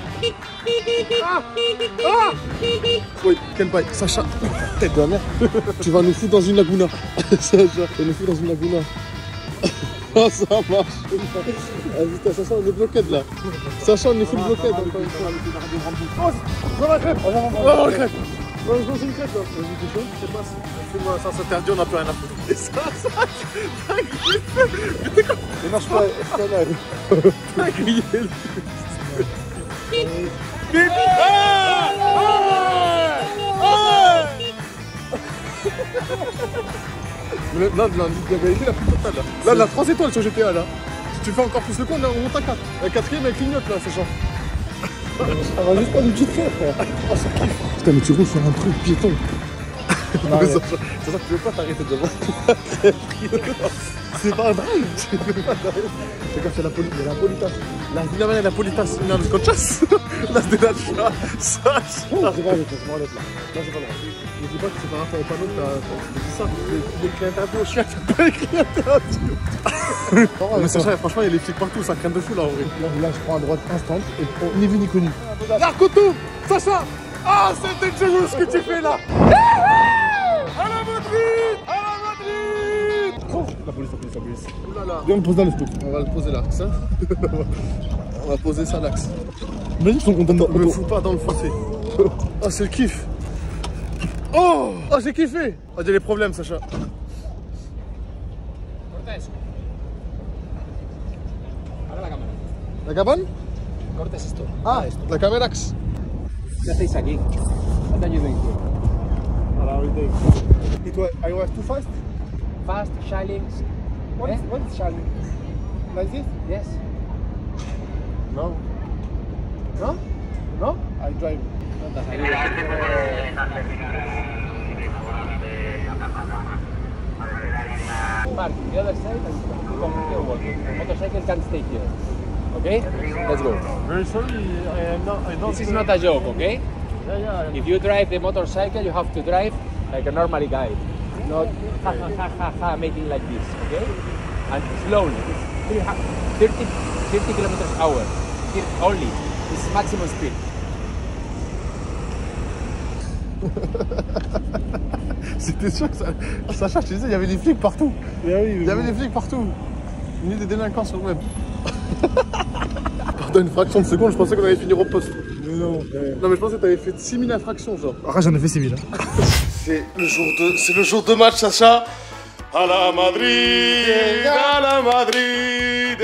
Oui, quel bail. Sacha, tête de la merde. Tu vas nous foutre dans une laguna. Sacha, tu vas nous foutre dans une laguna. Oh, ça marche. Ah, putain, Sacha, on est bloqué là. Sacha, on est full bloqué. Oh, ça va crêpe. Oh, crêpe. On se pose une crêpe là. Vas-y, t'es chaud? Je sais pas. Fais-moi ça s'interdit, on n'a plus rien à foutre. Et ça, mais t'es quoi? Mais marche pas, escalade. T'as grillé le. Là, l'égalité la plus totale là. Là, on a 3 étoiles sur GTA là. Si tu fais encore plus le coup, on monte à 4. La 4ème elle clignote là, c'est genre. Ça va juste pas nous petite crêpe, frère. Oh, ça kiffe. Putain, mais tu roules sur un truc piéton. C'est ça que tu veux pas t'arrêter devant. C'est pas un drive. C'est comme c'est la police. Il y a la politas. La dynamique est la politas. Il y a le scotchas. Là, c'est déjà ça. C'est pas grave, je m'enlève là. Non, c'est pas grave. Ne dis pas que c'est par rapport au panneau que t'as dit ça. Il écrit interdit au chien, t'as pas écrit interdit. Mais Sacha, franchement, il y a les flics partout, ça craint de fou là en vrai. Là, je prends à droite instant et ni vu ni connu. Narcoto, Sacha. Ah, c'est dangereux ce que tu fais là. À la Madrid. À la Madrid. Oh, la police. Oulala. Viens me poser dans le spot. On va le poser là, ça. On va poser ça l'axe. Vas-y, ils sont contents de Me fous pas dans le fossé. Oh, c'est le kiff. Oh, j'ai kiffé. Oh, j'ai les problèmes, Sacha. La cabane? Cortes esto. Ah, la camérax. ¿Qué hacéis aquí? What are you doing here? I was too fast? Fast, shalling. What is Charlie? Like this? Yes. No. No? No? I drive. Park the other side and come here walking. The motorcycle can stay here. Okay? Let's go. Very sorry, I don't. This is not a joke, okay? Yeah. If you drive the motorcycle, you have to drive like a normal guy. Not ha ha ha ha ha making like this, okay? And slowly. 30 kilometers an hour. Here only. This is maximum speed. C'était sûr que ça... Sacha, je te disais, il y avait des flics partout. Mais oui, Il y avait des flics partout. Ni des délinquants sur le web. Pardon, une fraction de seconde, je pensais qu'on allait finir au poste. Mais non. Non mais je pensais que t'avais fait 6000 infractions genre. Après j'en ai fait 6000. Hein. C'est le jour de match, Sacha. A la Madrid, a la Madrid,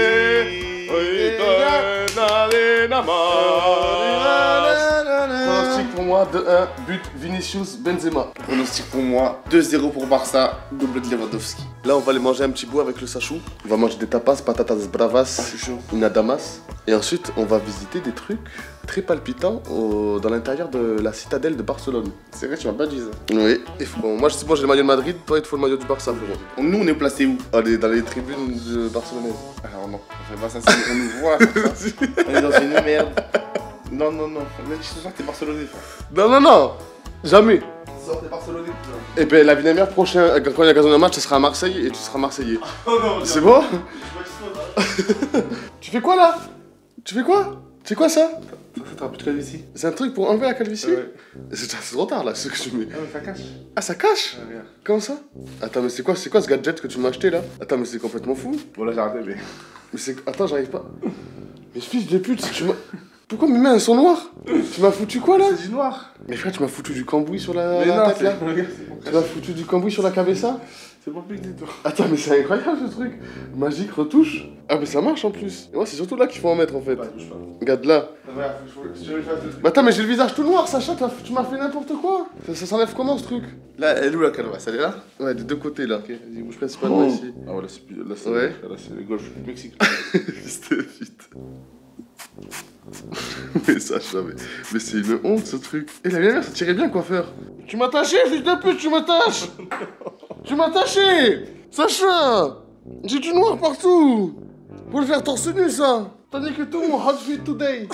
pronostic pour moi 2-1, but Vinicius Benzema. Pronostic pour moi 2-0 pour Barça, double de Lewandowski. Là on va aller manger un petit bout avec le Sachou. On va manger des tapas, patatas bravas, une damas. Et ensuite on va visiter des trucs très palpitants dans l'intérieur de la citadelle de Barcelone. C'est vrai, tu m'as pas dit ça. Oui, et moi je sais pas, j'ai le maillot de Madrid, toi il te faut le maillot du Barça frérot. Nous on est placés où? Allez, dans les tribunes barcelonaises. Alors non, on fait pas ça, on nous voit faire ça. On est dans une merde. Non, non, non. Là, tu sais que t'es Barcelonais, frère. Non, non, non, jamais. Sors, t'es Barcelonais. Et ben la vie de la mère prochain, quand il y a gazon de match, ce sera à Marseille et tu seras Marseillais. Oh non, c'est bon? Tu fais quoi là? Tu fais quoi? C'est quoi ça? Ça te rappelle de calvitie? C'est un truc pour enlever la calvitie? Ouais. C'est trop tard là, ce que tu mets. Ah, mais ça cache. Ah, ça cache? Ouais, regarde. Comment ça? Attends, mais c'est quoi ce gadget que tu m'as acheté là? Attends, mais c'est complètement fou. Bon, là, j'ai arrêté, mais. Mais c'est. Attends, j'arrive pas. Mais fils de pute, tu m'as. Pourquoi mes mains sont noires? Tu m'as foutu quoi là? C'est du noir. Mais frère, tu m'as foutu du cambouis sur la Mais non, tête là? regarde, Tu m'as foutu du cambouis sur la cabessa? c'est pour piquer toi. Attends, mais c'est incroyable ce truc. Magique, retouche. Ah, mais ça marche en plus. Et moi, c'est surtout là qu'il faut en mettre en fait. Bah, touche pas. Regarde là. Regarde, si tu veux faire ce truc. Bah attends, mais j'ai le visage tout noir, Sacha, tu m'as fait n'importe quoi. Ça s'enlève comment ce truc? Là, elle est où la calvasse? Elle est là? Ouais, des deux côtés là. Ok, vas-y, bouge principalement Oh. ici. Ah ouais, là, c'est Ouais. Là, c'est le golfe du Mexique. C'était vite. Mais Sacha, mais c'est une honte ce truc. Et la mère, ça tirait bien coiffeur. Tu m'as taché, fils de pute, tu m'attaches. Tu m'as taché. Sacha, j'ai du noir partout. Pour le faire torse nu ça. T'as niqué tout mon outfit today.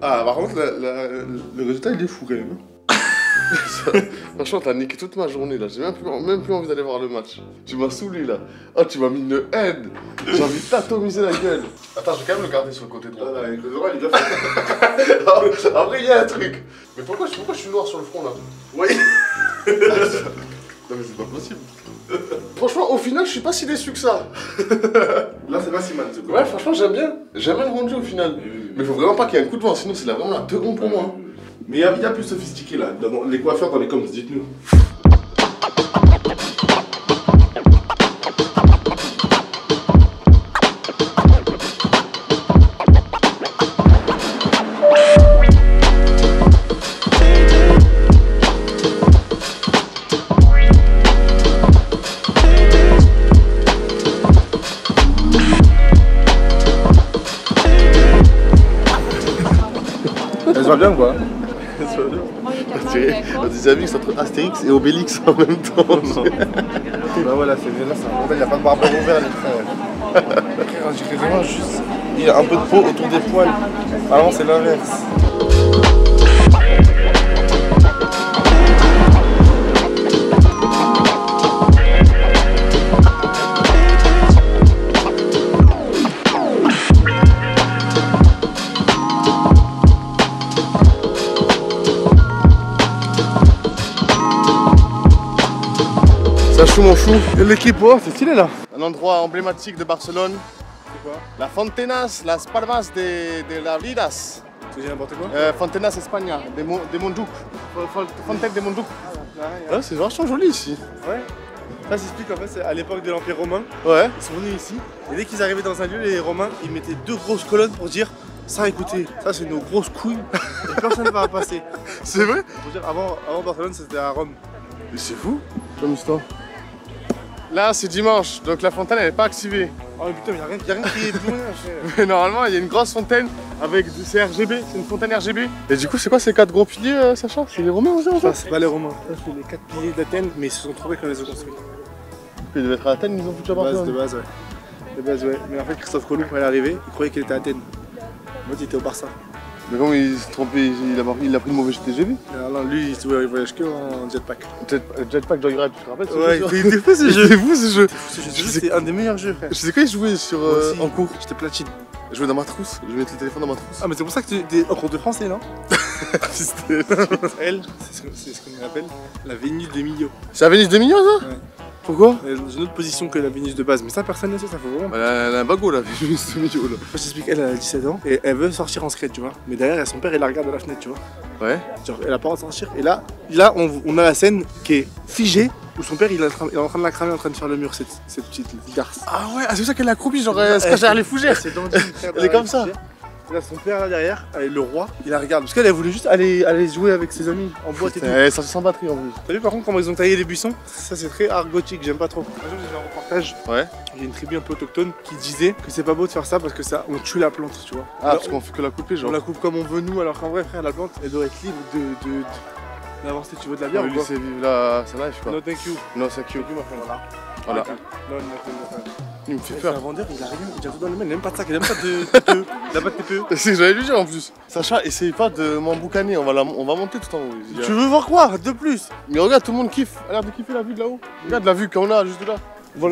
Ah, par contre, le résultat, il est fou quand même. Franchement, t'as niqué toute ma journée là. J'ai même plus envie d'aller voir le match. Tu m'as saoulé là. Oh, tu m'as mis une haine. J'ai envie de t'atomiser la gueule. Attends, je vais quand même le garder sur le côté droit. Avec le droit, il est bien fait. Après, il y a un truc. Mais pourquoi je suis noir sur le front là? Oui. Non, mais c'est pas possible. Franchement, au final, je suis pas si déçu que ça. Là, c'est pas si mal. Ouais, franchement, j'aime bien. J'aime bien le rendu au final. Mais faut vraiment pas qu'il y ait un coup de vent, sinon c'est vraiment la teubon pour moi. Mais il y a plus sophistiqué là. Les coiffeurs dans les coms, dites-nous. Elle se va bien ou quoi? On disait amis, c'est entre Astérix et Obélix en même temps. Bah voilà, c'est bien là, c'est un bordel, il n'y a pas de barbe ouvert les frères. On dirait vraiment juste. Il y a un peu de peau autour des poils. Ah non, c'est l'inverse. Sachou mon chou. Et l'équipe, oh, c'est stylé là. Un endroit emblématique de Barcelone. C'est quoi? La Fontenas, las Palmas de la Vidas. Tu dis n'importe quoi? Fontenas España, de Monduc. Fontaine de Monduc. Ah, c'est vachement joli ici. Ouais. Ça s'explique en fait, c'est à l'époque de l'Empire romain. Ouais. Ils sont venus ici et dès qu'ils arrivaient dans un lieu, les Romains, ils mettaient deux grosses colonnes pour dire ça, écoutez, ça c'est nos grosses couilles et personne ne va passer. C'est vrai? Pour dire avant Barcelone, c'était à Rome. Mais c'est fou comme histoire. Là, c'est dimanche, donc la fontaine elle est pas activée. Oh mais putain, mais y a rien qui est plus rien. Mais normalement, il y a une grosse fontaine avec c'est RGB, c'est une fontaine RGB. Et du coup, c'est quoi ces 4 gros piliers, Sacha? C'est les Romains aussi en fait? Ça, c'est pas les Romains. Ça, c'est les 4 piliers d'Athènes, mais ils se sont trouvés quand ils les ont construits. Ils devaient être à Athènes, ils ont foutu à Barcelone. De base, ouais. De base, ouais. Mais en fait, Christophe Colomb, quand il est arrivé, il croyait qu'il était à Athènes. En fait, il était au Barça. Mais comment il s'est trompé? Il a pris le mauvais TGV? Alors là, lui, il voyage que en jetpack. Jetpack Joyride, tu te rappelles? Ouais, il était fou ce jeu. C'est fou ce jeu. C'est un des meilleurs jeux, frère. Je sais quand il jouait sur, Moi aussi, en cours. J'étais platine. Je vais dans ma trousse, je vais mettre le téléphone dans ma trousse. Ah mais c'est pour ça que tu es en cours de français là. Elle, c'est ce qu'on appelle la Vénus de Millau. C'est la Vénus de Millau ça? Ouais. Pourquoi? Elle est dans une autre position que la Vénus de base, mais ça personne ne sait, ça faut vraiment. Bah, elle a un bagot la Vénus de Millau là. Je t'explique, elle a 17 ans et elle veut sortir en secret, tu vois. Mais derrière, il y a son père, il la regarde de la fenêtre, tu vois. Ouais. Genre, elle a pas le droit de sortir. Et là on a la scène qui est figée où son père il est en train de la cramer, en train de faire le mur, cette petite garce. Ah ouais, c'est pour ça qu'elle est accroupie, genre elle se cache derrière les fougères. C'est dangereux, frère, Elle est comme ça. Et là, son père là derrière, le roi, il la regarde. Parce qu'elle voulait juste aller jouer avec ses amis en boîte et tout. Ça se sent batterie en plus. T'as vu par contre comment ils ont taillé les buissons? Ça c'est très argotique, j'aime pas trop. Un jour j'ai vu un reportage, Ouais. il y a une tribu un peu autochtone qui disait que c'est pas beau de faire ça parce que ça on tue la plante, tu vois. Ah, parce qu'on fait que la couper, genre. On la coupe comme on veut nous, alors qu'en vrai frère la plante elle doit être libre d'avancer. Tu veux de la bière ou quoi? Laisser vivre sa life quoi. No thank you. Non, c'est cute. Thank you, ma friend. Voilà. Non, non. Il me fait C'est peur. un vendeur, il a rien, il a tout dans le mail, il aime pas de sac, il aime pas de TPE, il a pas de TPE. C'est ce que j'allais lui dire en plus. Sacha, essaye pas de m'emboucaner, on va monter tout en haut. Tu veux voir quoi de plus? Mais regarde, tout le monde kiffe. A l'air de kiffer la vue de là-haut. Regarde la vue qu'on a juste de là. On voit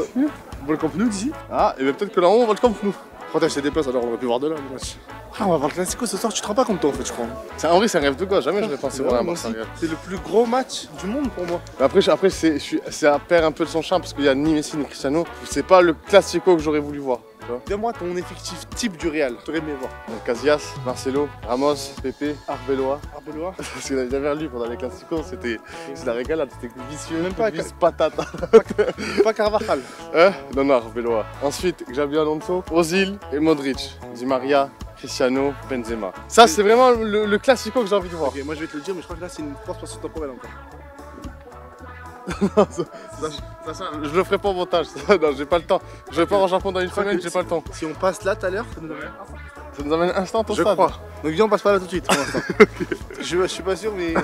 le Camp Nou d'ici. Ah, et bien peut-être que là-haut on va le camp nous. Quand t'as acheté des places, alors on aurait pu voir de là le match. Ah, on va voir le Classico ce soir, tu te rends pas compte toi en fait, je crois. En vrai, c'est un rêve de gosse, jamais j'aurais pensé voir un Barça Real. C'est le plus gros match du monde pour moi. Mais après ça perd un peu de son charme parce qu'il y a ni Messi ni Cristiano. C'est pas le classico que j'aurais voulu voir. Dis-moi ton effectif type du Real, t'aurais aimé voir. Donc Casillas, Marcelo, Ramos, Pepe, Arbeloa. Arbeloa. Parce qu'on avait jamais lu pendant les classicos, c'était la régalade, c'était vicieux, Même pas patate. Pas Carvajal. Hein? Non, Arbeloa. Ensuite, Xabi Alonso, Ozil et Modric. Di Maria, Cristiano, Benzema. Ça, c'est vraiment le classico que j'ai envie de voir. Ok, moi je vais te le dire, mais je crois que là c'est une force parce temporelle encore. Non, ça, je le ferai pas au montage. Non, j'ai pas le temps. Je vais pas au Japon dans une semaine, j'ai pas le temps. Si on passe là tout à l'heure, ça nous amène Ça nous amène instant au je stade. crois. Donc viens, on passe pas là tout de suite pour l'instant. Je suis pas sûr, mais dans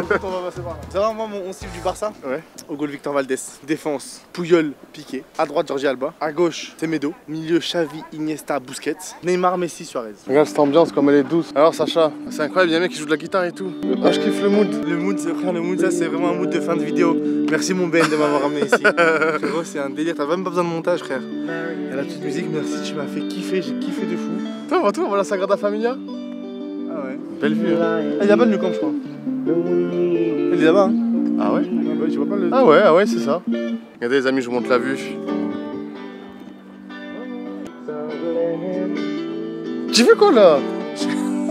le temps, on va passer par là. C'est vraiment mon 11 du Barça. Ouais. Au goal, Victor Valdés. Défense, Puyol, Piqué. À droite, Jordi Alba. À gauche, Semedo. Milieu, Xavi, Iniesta, Busquets. Neymar, Messi, Suarez. Regarde cette ambiance comme elle est douce. Alors Sacha, c'est incroyable, il y a un mec qui joue de la guitare et tout. Ah, je kiffe le mood. Le mood, frère, le mood, ça c'est vraiment un mood de fin de vidéo. Merci mon Ben de m'avoir ramené ici. Frérot, c'est un délire, t'as même pas besoin de montage, frère. Il y a la petite musique, merci, tu m'as fait kiffer, j'ai kiffé de fou. Toi, on va la Sagrada Familia. Ah ouais. Belle vue. Hein. Ah, il y a pas de camp, je crois. Il est là-bas, hein. Ah ouais? Ah bah, tu vois pas le. Ah ouais, c'est ça. Regardez les amis, je vous montre la vue. Tu veux quoi là?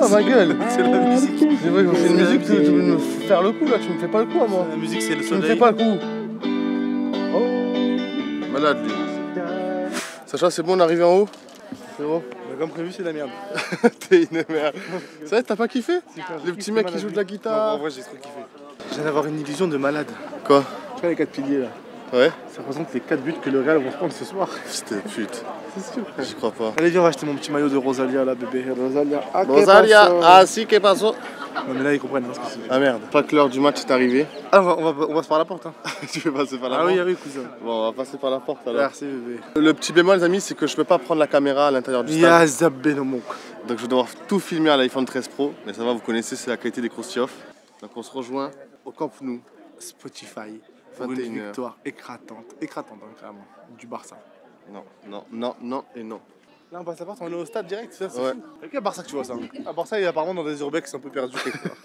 Ah ma gueule. C'est la musique. C'est vrai que c'est une musique, tu veux me faire le coup là, tu me fais pas le coup à moi. La musique, c'est le Tu me soleil. fais pas le coup. Oh. Malade lui. Sacha, c'est bon, on est arrivé en haut? C'est bon. Bah, comme prévu, c'est la merde. T'es une merde. C'est vrai, t'as pas kiffé? Les petits mecs qui jouent de la Non, guitare. en vrai, j'ai trop kiffé. Je viens d'avoir une illusion de malade. Quoi? Tu vois les 4 piliers là? Ouais. Ça représente les 4 buts que le Real va se prendre ce soir. C'était pute. C'est sûr, frère. J'y crois pas. Allez, viens, on va acheter mon petit maillot de Rosalia là, bébé. Rosalia. Ah, Rosalia, ah si, que paso? Non, mais là, ils comprennent hein, ce que c'est. Ah merde, pas que l'heure du match est arrivée. Ah, on va se par la porte. Hein. Tu veux passer par la Ah porte? oui, ah oui, cousin. Bon, on va passer par la porte alors. Merci, bébé. Le petit bémol, les amis, c'est que je peux pas prendre la caméra à l'intérieur du stade. Ya Zabenomok. Donc je vais devoir tout filmer à l'iPhone 13 Pro. Mais ça va, vous connaissez, c'est la qualité des croustilloffs. Donc on se rejoint au Camp Nou. Spotify. Pour une 21 heures. victoire éclatante. Éclatante, hein, clairement. Du Barça. Non et non. Là, on passe la porte, on est au stade direct, c'est ça, Ouais. c'est fou. À Barça que tu vois ça. À Barça, il est apparemment dans des urbex un peu perdus quelque part.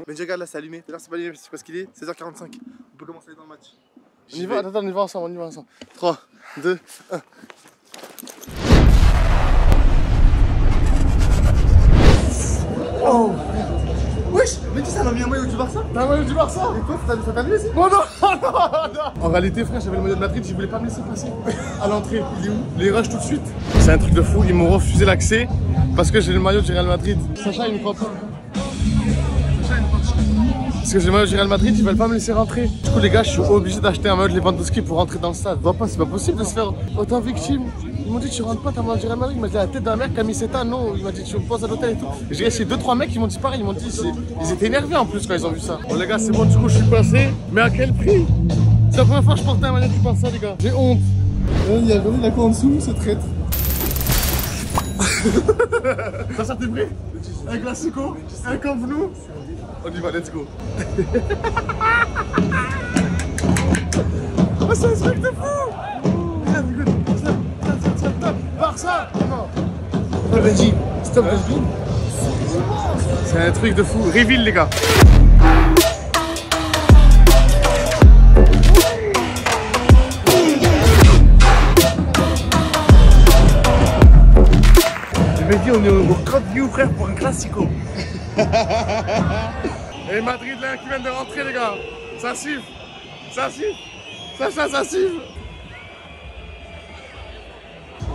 Mais regarde là, c'est allumé. D'ailleurs, c'est pas allumé, c'est parce qu'il est 16h45. On peut commencer à aller dans le match. On y va, attends, on y va ensemble, 3, 2, 1. Oh wesh, mais tu sais, elle a mis un maillot du Barça. T'as un maillot du Barça? Et toi, ça t'a mis ici? Oh non. En réalité, frère, j'avais le maillot de Madrid, ils voulaient pas me laisser passer à l'entrée. Il est où? Les rushs tout de suite. C'est un truc de fou, ils m'ont refusé l'accès parce que j'ai le maillot du Real Madrid. Sacha, il me croit pas. Parce que j'ai le maillot du Real Madrid, ils veulent pas me laisser rentrer. Du coup, les gars, je suis obligé d'acheter un maillot de Lewandowski pour rentrer dans le stade. Vois pas, c'est pas possible de se faire autant victime. Ils m'ont dit, tu rentres pas, t'as maillot du Real Madrid. Il m'a dit, la tête d'un mec qui a mis 7 ans. Non, il m'a dit, tu me poses à l'hôtel et tout. J'ai essayé 2-3 mecs qui m'ont dit pareil. Ils m'ont dit, ils étaient énervés en plus quand ils ont vu ça. Bon, les gars, c'est bon, du coup, je suis passé. Mais à quel prix? C'est la première fois que je portais un maillot du Barça, les gars. J'ai honte. Il y a vraiment la quoi en dessous, c'est traître. Ça t'es prêt? Un classico, un Camp Nou. On y va, let's go. Oh, c'est un truc de fou. Regarde, écoute, Barça. Non. Stop Benji. Stop Benji. C'est un truc de fou. Reveal les gars. Je vais dire, on est au Camp Nou frère pour un classico. Et Madrid là qui vient de rentrer les gars. Ça siffle. Ça siffle. Ça siffle.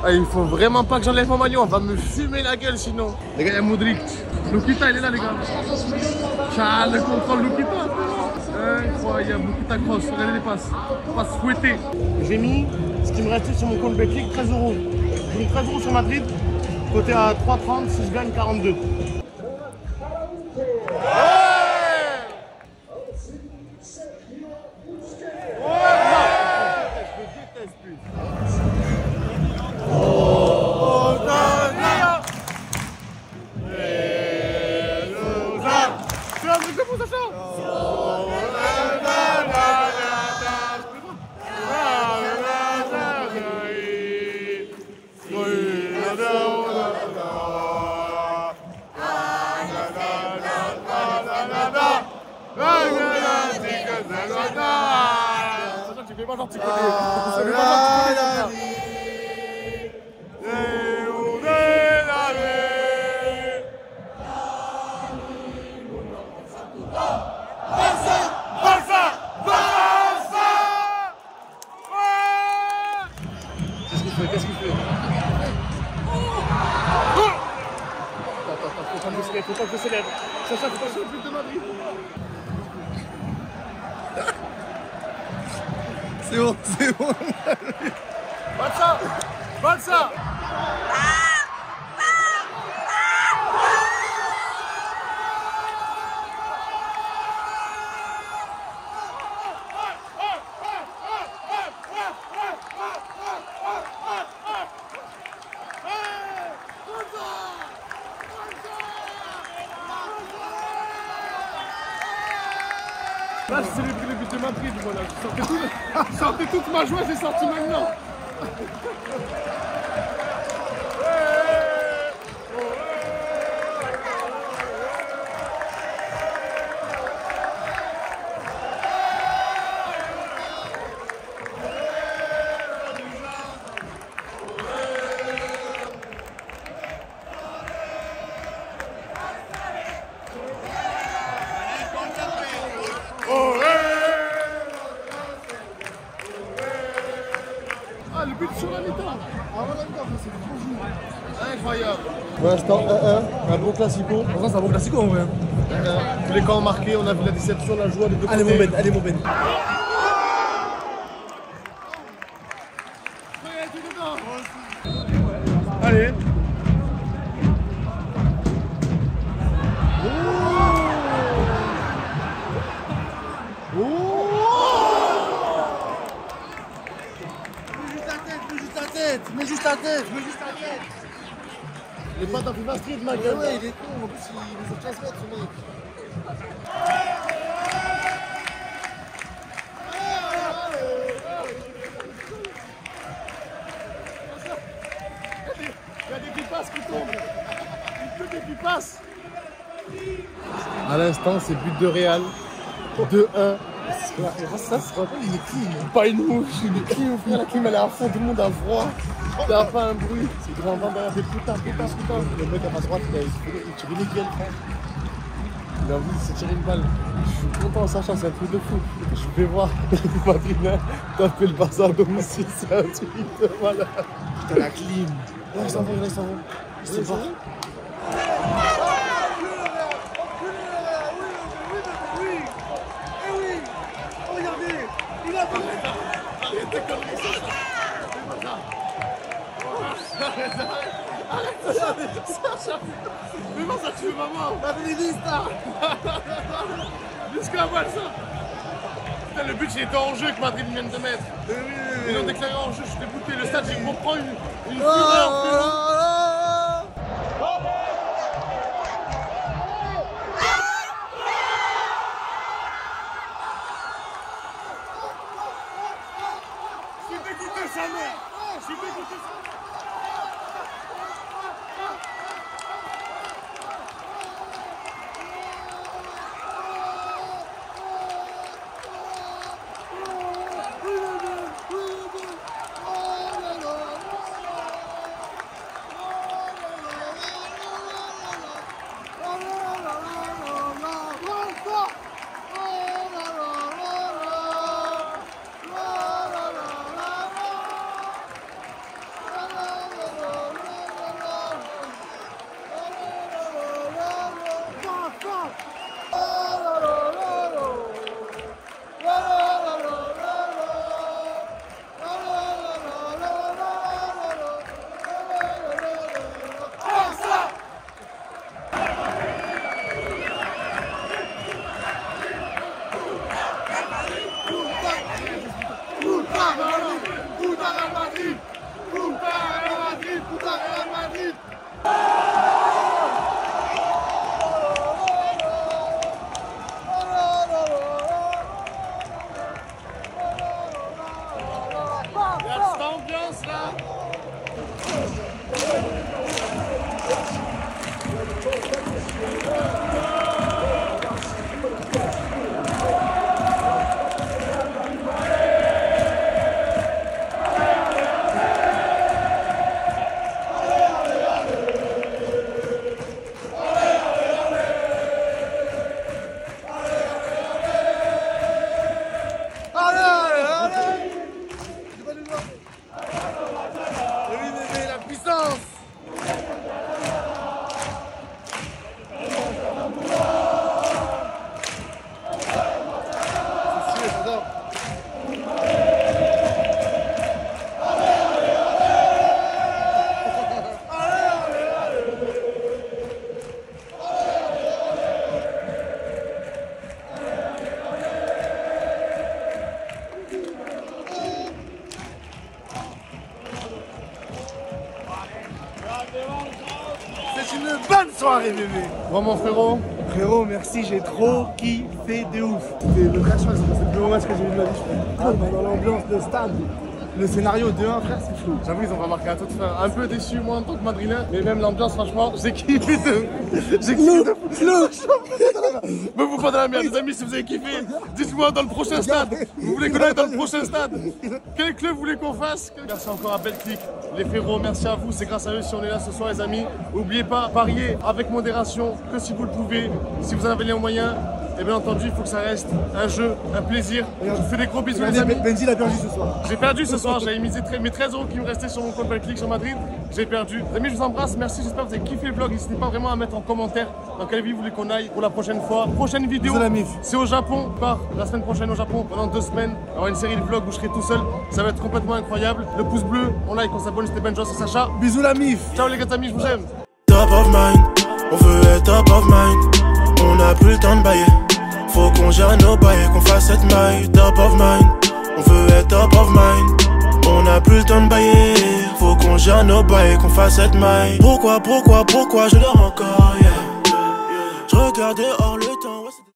Ah, il faut vraiment pas que j'enlève mon maillot, on va me fumer la gueule sinon. Les gars, il y a Modric. Lupita, il est là, les gars. Tcha, le contrôle Lupita. Incroyable, Lupita cross, regardez les passes. Passes fouettées. J'ai mis ce qui me restait sur mon compte Betclic, 13 €. J'ai mis 13 € sur Madrid, côté à 3,30, si je gagne 42. Qu'est-ce qu'il fait? Faut pas que célèbre. Sacha, faut pas que le but de Madrid. C'est bon, c'est bon. Barça! Barça! Là, j'ai célébré le but de Madrid, voilà. Je sortais toute ma joie, j'ai sorti maintenant. Ah, le but sur la mi-temps. Ah, voilà, c'est trop jeu. Incroyable. Pour l'instant, 1-1, un bon classico. Pour ça, c'est un bon classico en vrai. Tous les camps marqués, on a vu la déception, la joie des deux Allez côtés. mon Ben, allez mon Ben. Allez. Mets juste la tête. Il est pas dans FIFA Street, ma Ouais, gueule. ouais, il est con, en plus il nous fait 15 mètres ce mec. Il y a des pipasses qui tombent. Il pleut des pipasses. À l'instant, c'est but de Real. 2-1. Ça se rappelle, il est clean. Pas une mouche, il est clean, frère. La clim elle est à fond, tout le monde a froid. T'as pas un bruit. C'est grand vent derrière des putain. Le mec à ma droite, il tire une nickel, frère. Il a envie de se tirer une balle. Je suis content, Sacha, c'est un truc de fou. Je vais voir Madrid taper le Barça à domicile, c'est un truc de malade. Putain, la clim. Là, ça va. C'est bon. Mais comment ça tu veux maman? Madridista. Jusqu'à voir ça. Putain, le but il était en jeu que Madrid vient de mettre. Ils l'ont déclaré en jeu, je suis dégoûté. Le stade il comprend une fureur. Je suis dégoûté sa mère. Je suis dégoûté sa mère. C'est une bonne soirée, bébé. Vraiment, frérot. Frérot, merci, j'ai trop kiffé de ouf. Le crash, c'est le plus beau match que j'ai vu de ma vie. Dans l'ambiance, le stade, le scénario 2-1, frère, c'est fou. J'avoue, ils ont pas marqué à toute fin. Un peu déçu, moi, en tant que madrilène. Mais même l'ambiance, franchement, j'ai kiffé de. J'ai kiffé de. Me vous pas dans la merde, les amis, si vous avez kiffé, dites-moi dans le prochain stade. Vous voulez qu'on aille dans le prochain stade? Quel club vous voulez qu'on fasse? Merci encore à Betclic, les frérots, merci à vous. C'est grâce à eux si on est là ce soir, les amis. N'oubliez pas, pariez avec modération, que si vous le pouvez, si vous en avez les moyens. Et bien entendu, il faut que ça reste un jeu, un plaisir. Je vous fais des gros bisous, les amis. Benji a perdu ce soir. J'ai perdu ce soir, j'avais misé mes 13 € qui me restaient sur mon compte Betclic sur Madrid. J'ai perdu. Les amis, je vous embrasse, merci, j'espère que vous avez kiffé le vlog. N'hésitez pas vraiment à mettre en commentaire dans quelle ville vous voulez qu'on aille pour la prochaine fois. Prochaine vidéo, c'est au Japon. Je pars la semaine prochaine au Japon pendant 2 semaines. Il y aura une série de vlogs où je serai tout seul. Ça va être complètement incroyable. Le pouce bleu, on like, on s'abonne, c'était Benjo, c'est Sacha. Bisous la mif. Ciao les gars amis, je vous aime. Top of mind, on veut être top of mind. On n'a plus le temps de bailler. Faut qu'on gère nos bails, qu'on fasse cette maille. Top of mind, on veut être top of mind. On n'a plus le temps de bailler. Faut qu'on gère nos bails, qu'on fasse cette maille. Pourquoi je dors encore, yeah. Je regarde dehors le temps.